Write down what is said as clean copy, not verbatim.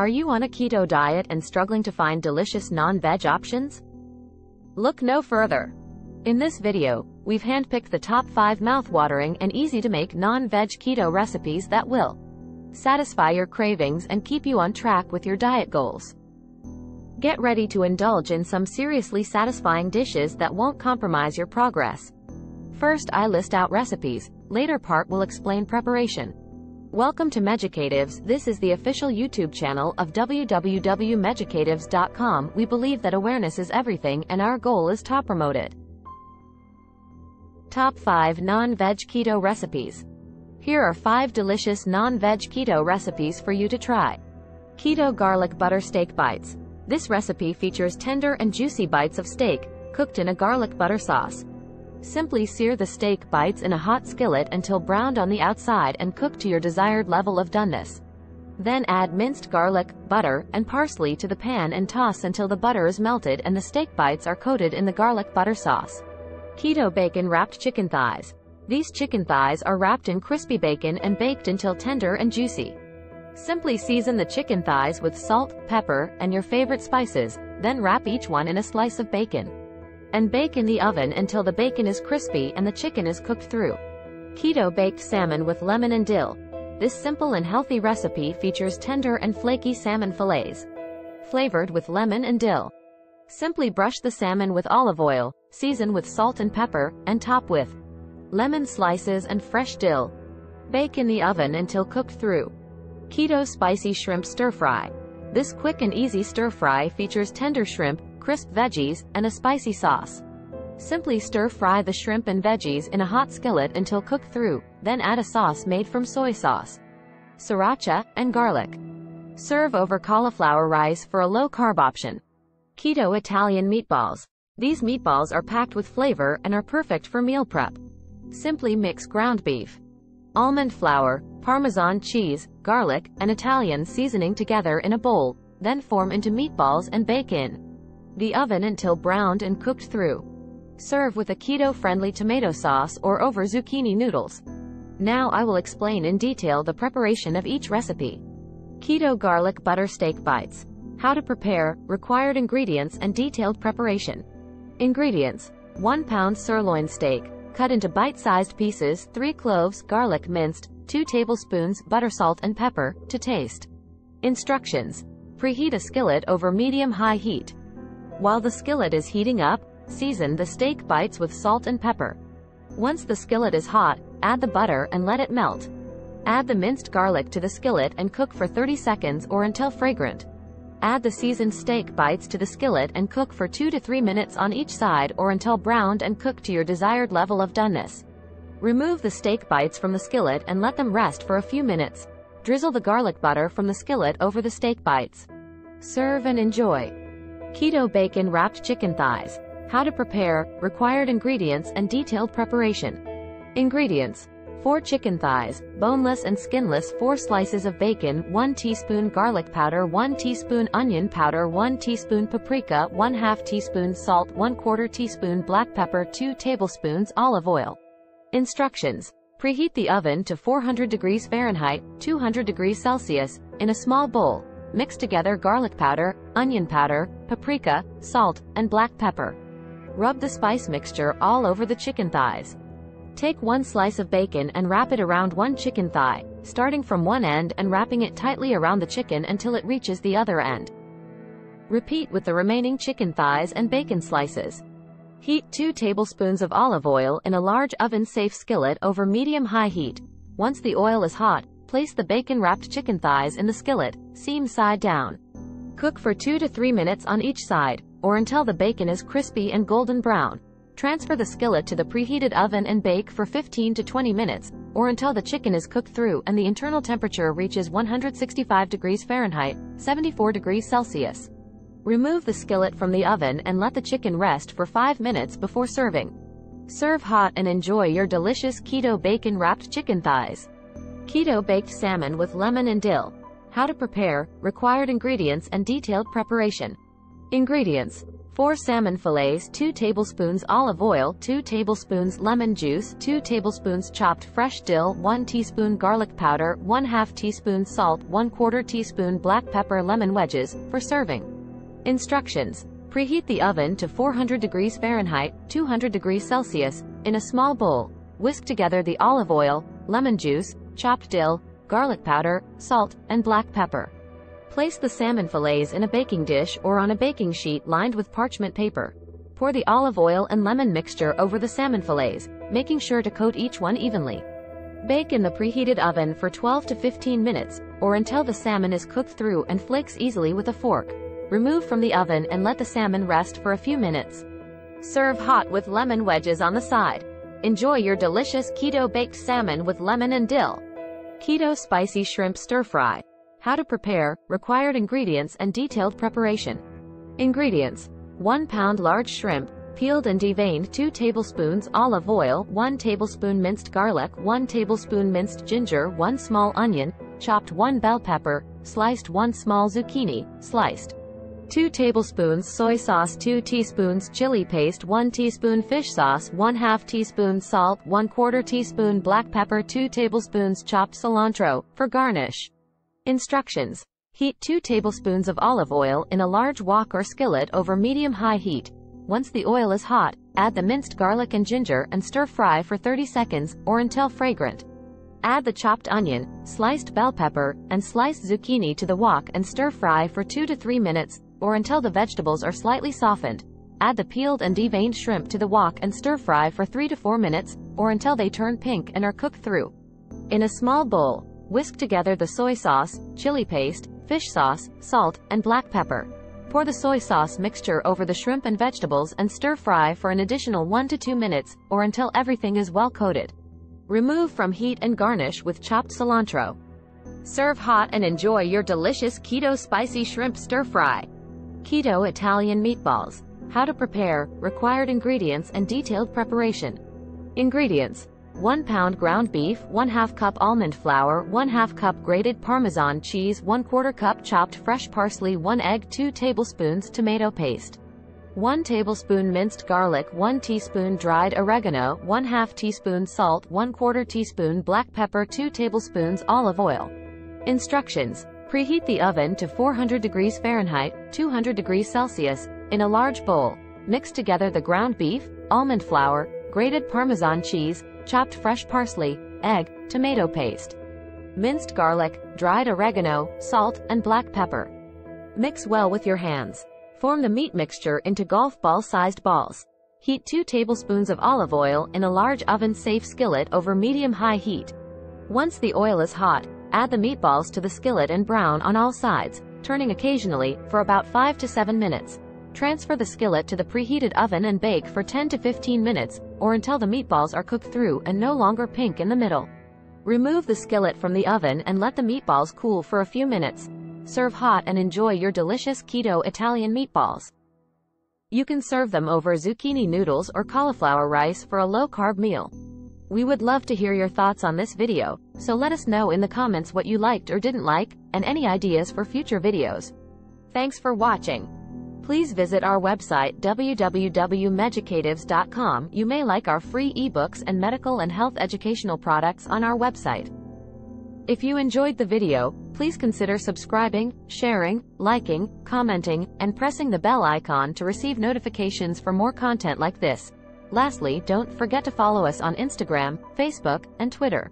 Are you on a keto diet and struggling to find delicious non-veg options? Look no further. In this video, we've handpicked the top 5 mouth-watering and easy-to-make non-veg keto recipes that will satisfy your cravings and keep you on track with your diet goals. Get ready to indulge in some seriously satisfying dishes that won't compromise your progress. First, I list out recipes. Later part will explain preparation. Welcome to Meducatives. This is the official YouTube channel of www.meducatives.com. We believe that awareness is everything and our goal is to promote it. Top 5 non-veg keto recipes. Here are 5 delicious non-veg keto recipes for you to try. Keto garlic butter steak bites. This recipe features tender and juicy bites of steak, cooked in a garlic butter sauce. Simply sear the steak bites in a hot skillet until browned on the outside and cook to your desired level of doneness. Then add minced garlic, butter, and parsley to the pan and toss until the butter is melted and the steak bites are coated in the garlic butter sauce. Keto bacon wrapped chicken thighs. These chicken thighs are wrapped in crispy bacon and baked until tender and juicy. Simply season the chicken thighs with salt, pepper, and your favorite spices, then wrap each one in a slice of bacon and bake in the oven until the bacon is crispy and the chicken is cooked through. Keto baked salmon with lemon and dill. This simple and healthy recipe features tender and flaky salmon fillets, flavored with lemon and dill. Simply brush the salmon with olive oil, season with salt and pepper, and top with lemon slices and fresh dill. Bake in the oven until cooked through. Keto spicy shrimp stir fry. This quick and easy stir fry features tender shrimp, crisp veggies, and a spicy sauce. Simply stir fry the shrimp and veggies in a hot skillet until cooked through, then add a sauce made from soy sauce, sriracha, and garlic. Serve over cauliflower rice for a low-carb option. Keto Italian meatballs. These meatballs are packed with flavor and are perfect for meal prep. Simply mix ground beef, almond flour, Parmesan cheese, garlic, and Italian seasoning together in a bowl, then form into meatballs and bake in the oven until browned and cooked through. Serve with a keto-friendly tomato sauce or over zucchini noodles. Now I will explain in detail the preparation of each recipe. Keto garlic butter steak bites. How to prepare, required ingredients and detailed preparation. Ingredients: 1 pound sirloin steak, cut into bite-sized pieces, 3 cloves garlic minced, 2 tablespoons butter, salt and pepper to taste. Instructions: preheat a skillet over medium-high heat. While the skillet is heating up, season the steak bites with salt and pepper. Once the skillet is hot, add the butter and let it melt. Add the minced garlic to the skillet and cook for 30 seconds or until fragrant. Add the seasoned steak bites to the skillet and cook for 2 to 3 minutes on each side or until browned and cooked to your desired level of doneness. Remove the steak bites from the skillet and let them rest for a few minutes. Drizzle the garlic butter from the skillet over the steak bites. Serve and enjoy. Keto bacon wrapped chicken thighs. How to prepare, required ingredients and detailed preparation. Ingredients: 4 chicken thighs, boneless and skinless, 4 slices of bacon, 1 teaspoon garlic powder, 1 teaspoon onion powder, 1 teaspoon paprika, 1/2 teaspoon salt, 1/4 teaspoon black pepper, 2 tablespoons olive oil. Instructions: preheat the oven to 400 degrees Fahrenheit, 200 degrees Celsius, in a small bowl. Mix together garlic powder, onion powder, paprika, salt, and black pepper. Rub the spice mixture all over the chicken thighs. Take 1 slice of bacon and wrap it around 1 chicken thigh, starting from one end and wrapping it tightly around the chicken until it reaches the other end. Repeat with the remaining chicken thighs and bacon slices. Heat 2 tablespoons of olive oil in a large oven-safe skillet over medium-high heat. Once the oil is hot, place the bacon-wrapped chicken thighs in the skillet, seam side down. Cook for 2 to 3 minutes on each side, or until the bacon is crispy and golden brown. Transfer the skillet to the preheated oven and bake for 15 to 20 minutes, or until the chicken is cooked through and the internal temperature reaches 165 degrees Fahrenheit, 74 degrees Celsius. Remove the skillet from the oven and let the chicken rest for 5 minutes before serving. Serve hot and enjoy your delicious keto bacon-wrapped chicken thighs. Keto baked salmon with lemon and dill. How to prepare, required ingredients and detailed preparation. Ingredients: 4 salmon fillets, 2 tablespoons olive oil, 2 tablespoons lemon juice, 2 tablespoons chopped fresh dill, 1 teaspoon garlic powder, 1/2 teaspoon salt, 1/4 teaspoon black pepper. Lemon wedges, for serving. Instructions. Preheat the oven to 400 degrees Fahrenheit, 200 degrees Celsius. In a small bowl, whisk together the olive oil, lemon juice, chopped dill, garlic powder, salt, and black pepper. Place the salmon fillets in a baking dish or on a baking sheet lined with parchment paper. Pour the olive oil and lemon mixture over the salmon fillets, making sure to coat each one evenly. Bake in the preheated oven for 12 to 15 minutes, or until the salmon is cooked through and flakes easily with a fork. Remove from the oven and let the salmon rest for a few minutes. Serve hot with lemon wedges on the side. Enjoy your delicious keto baked salmon with lemon and dill. Keto spicy shrimp stir fry. How to prepare, required ingredients and detailed preparation. Ingredients: 1 pound large shrimp, peeled and deveined, 2 tablespoons olive oil, 1 tablespoon minced garlic, 1 tablespoon minced ginger, 1 small onion, chopped 1 bell pepper, sliced 1 small zucchini, sliced. 2 tablespoons soy sauce, 2 teaspoons chili paste, 1 teaspoon fish sauce, 1/2 teaspoon salt, 1/4 teaspoon black pepper, 2 tablespoons chopped cilantro, for garnish. Instructions. Heat 2 tablespoons of olive oil in a large wok or skillet over medium-high heat. Once the oil is hot, add the minced garlic and ginger and stir fry for 30 seconds, or until fragrant. Add the chopped onion, sliced bell pepper, and sliced zucchini to the wok and stir fry for 2 to 3 minutes, or until the vegetables are slightly softened. Add the peeled and deveined shrimp to the wok and stir fry for 3 to 4 minutes, or until they turn pink and are cooked through. In a small bowl, whisk together the soy sauce, chili paste, fish sauce, salt, and black pepper. Pour the soy sauce mixture over the shrimp and vegetables and stir fry for an additional 1 to 2 minutes, or until everything is well coated. Remove from heat and garnish with chopped cilantro. Serve hot and enjoy your delicious keto spicy shrimp stir fry. Keto Italian Meatballs. How to prepare, required ingredients and detailed preparation. Ingredients: 1 pound ground beef, 1/2 cup almond flour, 1/2 cup grated Parmesan cheese, 1/4 cup chopped fresh parsley, 1 egg, 2 tablespoons tomato paste, 1 tablespoon minced garlic, 1 teaspoon dried oregano, 1/2 teaspoon salt, 1/4 teaspoon black pepper, 2 tablespoons olive oil. Instructions. Preheat the oven to 400 degrees Fahrenheit, 200 degrees Celsius. In a large bowl, mix together the ground beef, almond flour, grated Parmesan cheese, chopped fresh parsley, egg, tomato paste, minced garlic, dried oregano, salt, and black pepper. Mix well with your hands. Form the meat mixture into golf ball-sized balls. Heat 2 tablespoons of olive oil in a large oven-safe skillet over medium-high heat. Once the oil is hot, add the meatballs to the skillet and brown on all sides, turning occasionally, for about 5 to 7 minutes. Transfer the skillet to the preheated oven and bake for 10 to 15 minutes, or until the meatballs are cooked through and no longer pink in the middle. Remove the skillet from the oven and let the meatballs cool for a few minutes. Serve hot and enjoy your delicious keto Italian meatballs. You can serve them over zucchini noodles or cauliflower rice for a low-carb meal. We would love to hear your thoughts on this video, so let us know in the comments what you liked or didn't like, and any ideas for future videos. Thanks for watching. Please visit our website www.medukatives.com. You may like our free ebooks and medical and health educational products on our website. If you enjoyed the video, please consider subscribing, sharing, liking, commenting, and pressing the bell icon to receive notifications for more content like this. Lastly, don't forget to follow us on Instagram, Facebook, and Twitter.